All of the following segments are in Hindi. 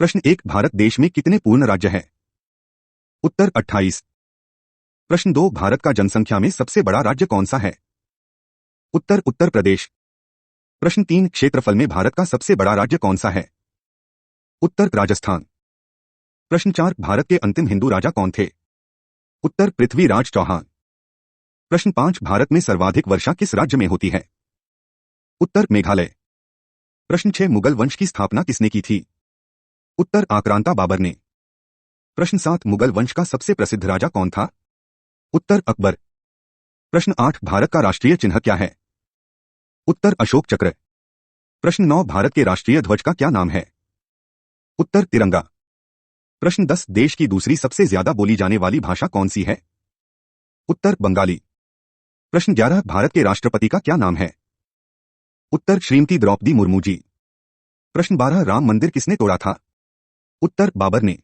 प्रश्न 1 भारत देश में कितने पूर्ण राज्य हैं? उत्तर 28। प्रश्न 2 भारत का जनसंख्या में सबसे बड़ा राज्य कौन सा है? उत्तर उत्तर प्रदेश। प्रश्न 3 क्षेत्रफल में भारत का सबसे बड़ा राज्य कौन सा है? उत्तर राजस्थान। प्रश्न 4 भारत के अंतिम हिंदू राजा कौन थे? उत्तर पृथ्वीराज चौहान। प्रश्न 5 भारत में सर्वाधिक वर्षा किस राज्य में होती है? उत्तर मेघालय। प्रश्न 6 मुगल वंश की स्थापना किसने की थी? उत्तर आक्रांता बाबर ने। प्रश्न 7 मुगल वंश का सबसे प्रसिद्ध राजा कौन था? उत्तर अकबर। प्रश्न 8 भारत का राष्ट्रीय चिन्ह क्या है? उत्तर अशोक चक्र। प्रश्न 9 भारत के राष्ट्रीय ध्वज का क्या नाम है? उत्तर तिरंगा। प्रश्न 10 देश की दूसरी सबसे ज्यादा बोली जाने वाली भाषा कौन सी है? उत्तर बंगाली। प्रश्न 11 भारत के राष्ट्रपति का क्या नाम है? उत्तर श्रीमती द्रौपदी मुर्मू जी। प्रश्न 12 राम मंदिर किसने तोड़ा था? उत्तर बाबर ने।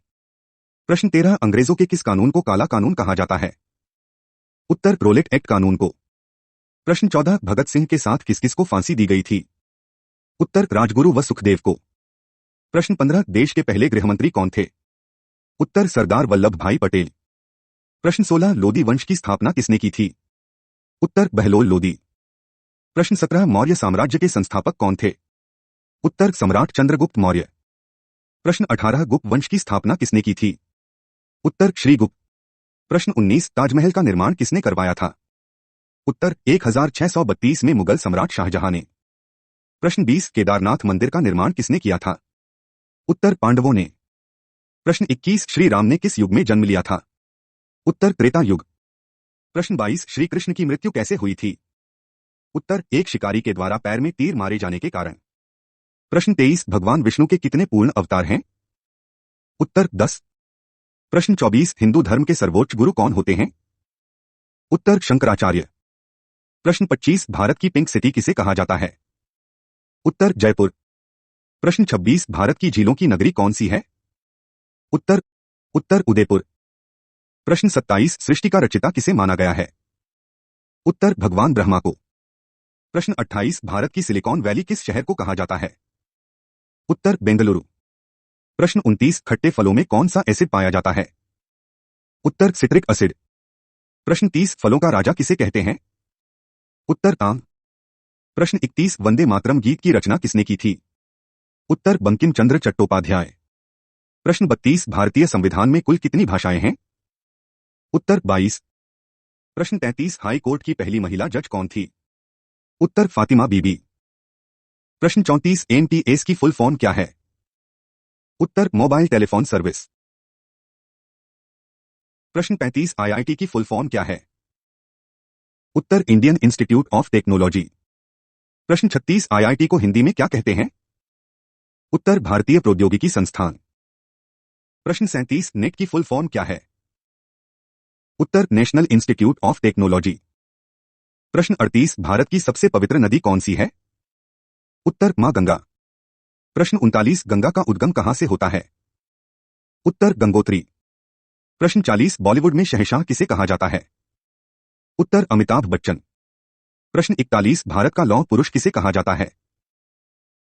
प्रश्न 13 अंग्रेजों के किस कानून को काला कानून कहा जाता है? उत्तर रोलेट एक्ट कानून को। प्रश्न 14 भगत सिंह के साथ किस किस को फांसी दी गई थी? उत्तर राजगुरु व सुखदेव को। प्रश्न 15 देश के पहले गृहमंत्री कौन थे? उत्तर सरदार वल्लभ भाई पटेल। प्रश्न 16 लोदी वंश की स्थापना किसने की थी? उत्तर बहलोल लोदी। प्रश्न 17 मौर्य साम्राज्य के संस्थापक कौन थे? उत्तर सम्राट चंद्रगुप्त मौर्य। प्रश्न 18 गुप्त वंश की स्थापना किसने की थी? उत्तर श्रीगुप्त। प्रश्न 19 ताजमहल का निर्माण किसने करवाया था? उत्तर 1632 में मुगल सम्राट शाहजहां ने। प्रश्न 20 केदारनाथ मंदिर का निर्माण किसने किया था? उत्तर पांडवों ने। प्रश्न 21 श्री राम ने किस युग में जन्म लिया था? उत्तर त्रेता युग। प्रश्न 22 श्री कृष्ण की मृत्यु कैसे हुई थी? उत्तर एक शिकारी के द्वारा पैर में तीर मारे जाने के कारण। प्रश्न 23 भगवान विष्णु के कितने पूर्ण अवतार हैं? उत्तर 10। प्रश्न 24 हिंदू धर्म के सर्वोच्च गुरु कौन होते हैं? उत्तर शंकराचार्य। प्रश्न 25 भारत की पिंक सिटी किसे कहा जाता है? उत्तर जयपुर। प्रश्न 26 भारत की झीलों की नगरी कौन सी है? उत्तर उत्तर उदयपुर। प्रश्न 27 सृष्टि का रचयिता किसे माना गया है? उत्तर भगवान ब्रह्मा को। प्रश्न 28 भारत की सिलिकॉन वैली किस शहर को कहा जाता है? उत्तर बेंगलुरु। प्रश्न 29 खट्टे फलों में कौन सा एसिड पाया जाता है? उत्तर सिट्रिक एसिड। प्रश्न 30 फलों का राजा किसे कहते हैं? उत्तर आम। प्रश्न 31 वंदे मातरम गीत की रचना किसने की थी? उत्तर बंकिम चंद्र चट्टोपाध्याय। प्रश्न 32 भारतीय संविधान में कुल कितनी भाषाएं हैं? उत्तर 22। प्रश्न 33 हाई कोर्ट की पहली महिला जज कौन थी? उत्तर फातिमा बीबी। प्रश्न 34 एमटीएस की फुल फॉर्म क्या है? उत्तर मोबाइल टेलीफोन सर्विस। प्रश्न 35 आईआईटी की फुल फॉर्म क्या है? उत्तर इंडियन इंस्टीट्यूट ऑफ टेक्नोलॉजी। प्रश्न 36 आईआईटी को हिंदी में क्या कहते हैं? उत्तर भारतीय प्रौद्योगिकी संस्थान। प्रश्न 37 नेट की फुल फॉर्म क्या है? उत्तर नेशनल इंस्टीट्यूट ऑफ टेक्नोलॉजी। प्रश्न 38 भारत की सबसे पवित्र नदी कौन सी है? उत्तर मां गंगा। प्रश्न 39 गंगा का उद्गम कहां से होता है? उत्तर गंगोत्री। प्रश्न 40 बॉलीवुड में शहंशाह किसे कहा जाता है? उत्तर अमिताभ बच्चन। प्रश्न 41 भारत का लौह पुरुष किसे कहा जाता है?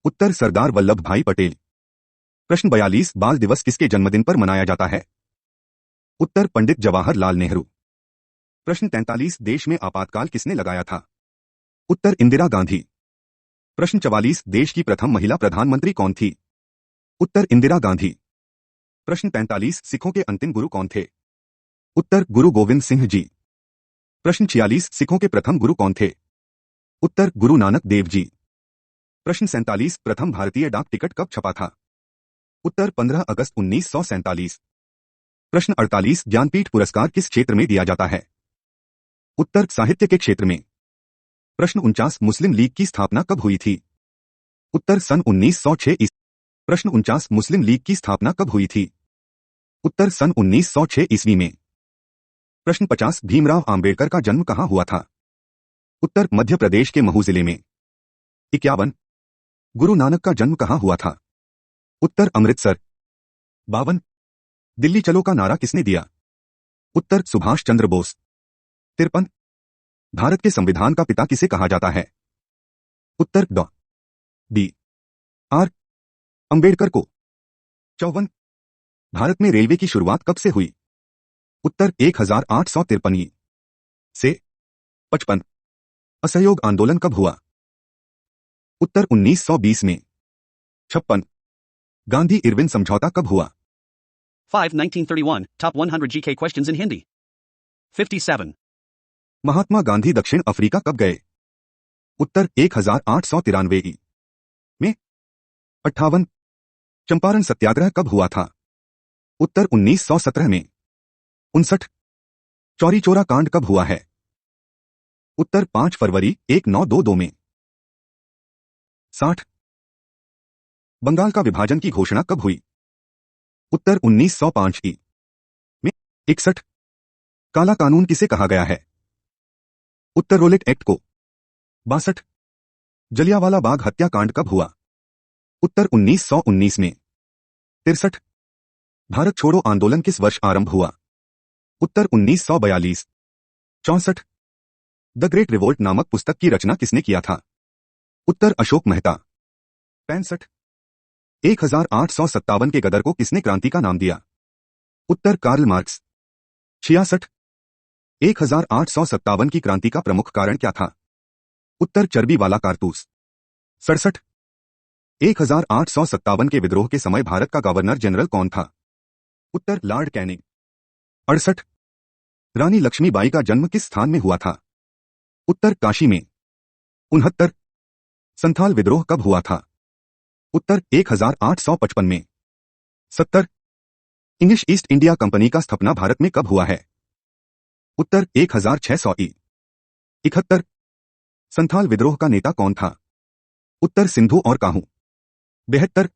उत्तर सरदार वल्लभ भाई पटेल। प्रश्न 42 बाल दिवस किसके जन्मदिन पर मनाया जाता है? उत्तर पंडित जवाहरलाल नेहरू। प्रश्न 43 देश में आपातकाल किसने लगाया था? उत्तर इंदिरा गांधी। प्रश्न 44 देश की प्रथम महिला प्रधानमंत्री कौन थी? उत्तर इंदिरा गांधी। प्रश्न 45 सिखों के अंतिम गुरु कौन थे? उत्तर गुरु गोविंद सिंह जी। प्रश्न 46 सिखों के प्रथम गुरु कौन थे? उत्तर गुरु नानक देव जी। प्रश्न 47 प्रथम भारतीय डाक टिकट कब छपा था? उत्तर 15 अगस्त 1947। प्रश्न 48 ज्ञानपीठ पुरस्कार किस क्षेत्र में दिया जाता है? उत्तर साहित्य के क्षेत्र में। प्रश्न 49 मुस्लिम लीग की स्थापना कब हुई थी? उत्तर सन 1906 ईस्वी। प्रश्न 49 मुस्लिम लीग की स्थापना कब हुई थी? उत्तर सन 1906 ईस्वी में। प्रश्न 50 भीमराव आंबेडकर का जन्म कहां हुआ था? उत्तर मध्य प्रदेश के महू जिले में। 51 गुरु नानक का जन्म कहां हुआ था? उत्तर अमृतसर। 52 दिल्ली चलो का नारा किसने दिया? उत्तर सुभाष चंद्र बोस। 53 भारत के संविधान का पिता किसे कहा जाता है? उत्तर डॉ. बी. आर. अंबेडकर को। 54। भारत में रेलवे की शुरुआत कब से हुई? उत्तर 1853 ई से। 55। असहयोग आंदोलन कब हुआ? उत्तर 1920 में। 56। गांधी इरविन समझौता कब हुआ? 5. 1931. Top 100 GK questions in Hindi. 57. Mahatma Gandhi दक्षिण अफ्रीका कब गए? उत्तर 1893 ई में। 58। चंपारण सत्याग्रह कब हुआ था? उत्तर 1917 में। 59। चौरी चौरा कांड कब हुआ है? उत्तर 5 फरवरी 1922 में। 60। बंगाल का विभाजन की घोषणा कब हुई? उत्तर 1905 ई में। 61। काला कानून किसे कहा गया है? उत्तर रोलेट एक्ट को। 62। जलियांवाला बाग हत्याकांड कब हुआ? उत्तर 1919 में। 63। भारत छोड़ो आंदोलन किस वर्ष आरंभ हुआ? उत्तर 1942। 64। द ग्रेट रिवोल्ट नामक पुस्तक की रचना किसने किया था? उत्तर अशोक मेहता। 65। 1857 के गदर को किसने क्रांति का नाम दिया? उत्तर कार्ल मार्क्स। 66। 1857 की क्रांति का प्रमुख कारण क्या था? उत्तर चर्बी वाला कारतूस। 67। 1857 के विद्रोह के समय भारत का गवर्नर जनरल कौन था? उत्तर लॉर्ड कैनिंग। 68। रानी लक्ष्मीबाई का जन्म किस स्थान में हुआ था? उत्तर काशी में। 69। संथाल विद्रोह कब हुआ था? उत्तर 1855 में। 70। इंग्लिश ईस्ट इंडिया कंपनी का स्थापना भारत में कब हुआ है? उत्तर 1600 ई। 71। संथाल विद्रोह का नेता कौन था? उत्तर सिंधु और काहू। 72।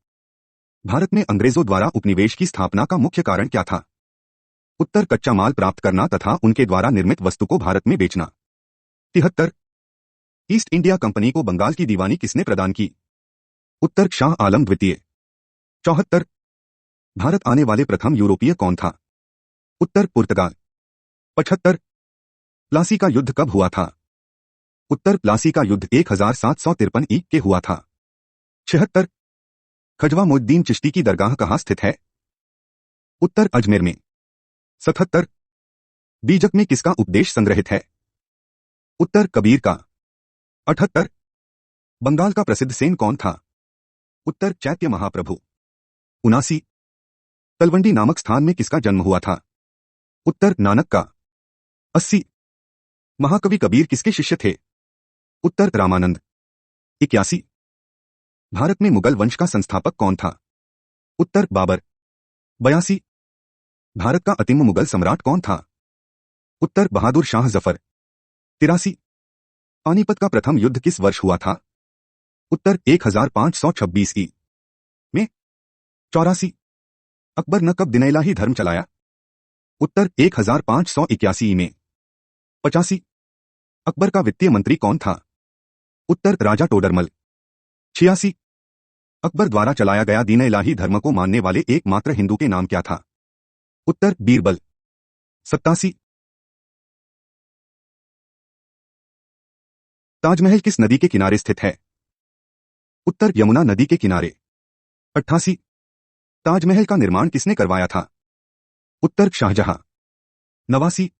भारत में अंग्रेजों द्वारा उपनिवेश की स्थापना का मुख्य कारण क्या था? उत्तर कच्चा माल प्राप्त करना तथा उनके द्वारा निर्मित वस्तु को भारत में बेचना। 73। ईस्ट इंडिया कंपनी को बंगाल की दीवानी किसने प्रदान की? उत्तर शाह आलम द्वितीय। 74। भारत आने वाले प्रथम यूरोपीय कौन था? उत्तर पुर्तगाल। 75। प्लासी का युद्ध कब हुआ था? उत्तर प्लासी का युद्ध 1753 ई के हुआ था। 76। खजवा मोइनुद्दीन चिश्ती की दरगाह कहाँ स्थित है? उत्तर अजमेर में। 77। बीजक में किसका उपदेश संग्रहित है? उत्तर कबीर का। 78। बंगाल का प्रसिद्ध सेन कौन था? उत्तर चैत्य महाप्रभु। 79। तलवंडी नामक स्थान में किसका जन्म हुआ था? उत्तर नानक का। 80। महाकवि कबीर किसके शिष्य थे? उत्तर रामानंद। 81। भारत में मुगल वंश का संस्थापक कौन था? उत्तर बाबर। 82। भारत का अंतिम मुगल सम्राट कौन था? उत्तर बहादुर शाह जफर। 83। पानीपत का प्रथम युद्ध किस वर्ष हुआ था? उत्तर 1526 ई में। 84। अकबर ने कब दिनइलाही धर्म चलाया? उत्तर 1581 ई में। 85। अकबर का वित्तीय मंत्री कौन था? उत्तर राजा टोडरमल। 86। अकबर द्वारा चलाया गया दीन-ए-इलाही धर्म को मानने वाले एकमात्र हिंदू के नाम क्या था? उत्तर बीरबल। 87। ताजमहल किस नदी के किनारे स्थित है? उत्तर यमुना नदी के किनारे। 88। ताजमहल का निर्माण किसने करवाया था? उत्तर शाहजहां। 89।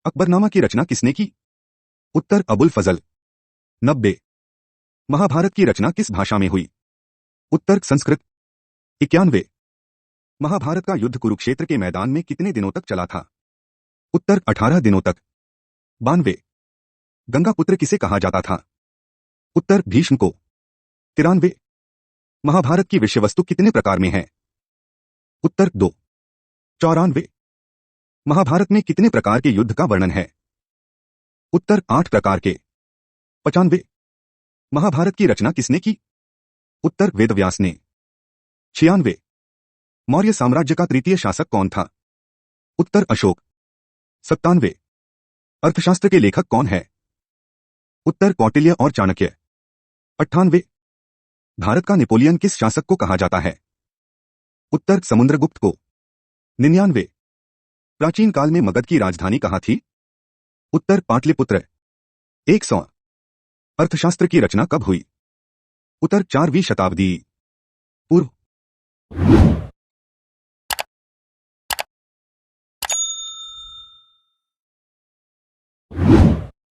अकबरनामा की रचना किसने की? उत्तर अबुल फजल। 90। महाभारत की रचना किस भाषा में हुई? उत्तर संस्कृत। 91। महाभारत का युद्ध कुरुक्षेत्र के मैदान में कितने दिनों तक चला था? उत्तर 18 दिनों तक। 92। गंगा पुत्र किसे कहा जाता था? उत्तर भीष्म को। 93। महाभारत की विषय वस्तु कितने प्रकार में है? उत्तर 2। 94। महाभारत में कितने प्रकार के युद्ध का वर्णन है? उत्तर 8 प्रकार के। 95। महाभारत की रचना किसने की? उत्तर वेदव्यास ने। 96। मौर्य साम्राज्य का तृतीय शासक कौन था? उत्तर अशोक। 97। अर्थशास्त्र के लेखक कौन है? उत्तर कौटिल्य और चाणक्य। 98। भारत का नेपोलियन किस शासक को कहा जाता है? उत्तर समुद्रगुप्त को। 99। प्राचीन काल में मगध की राजधानी कहाँ थी? उत्तर पाटलिपुत्र। 100। अर्थशास्त्र की रचना कब हुई? उत्तर 4वीं शताब्दी पूर्व।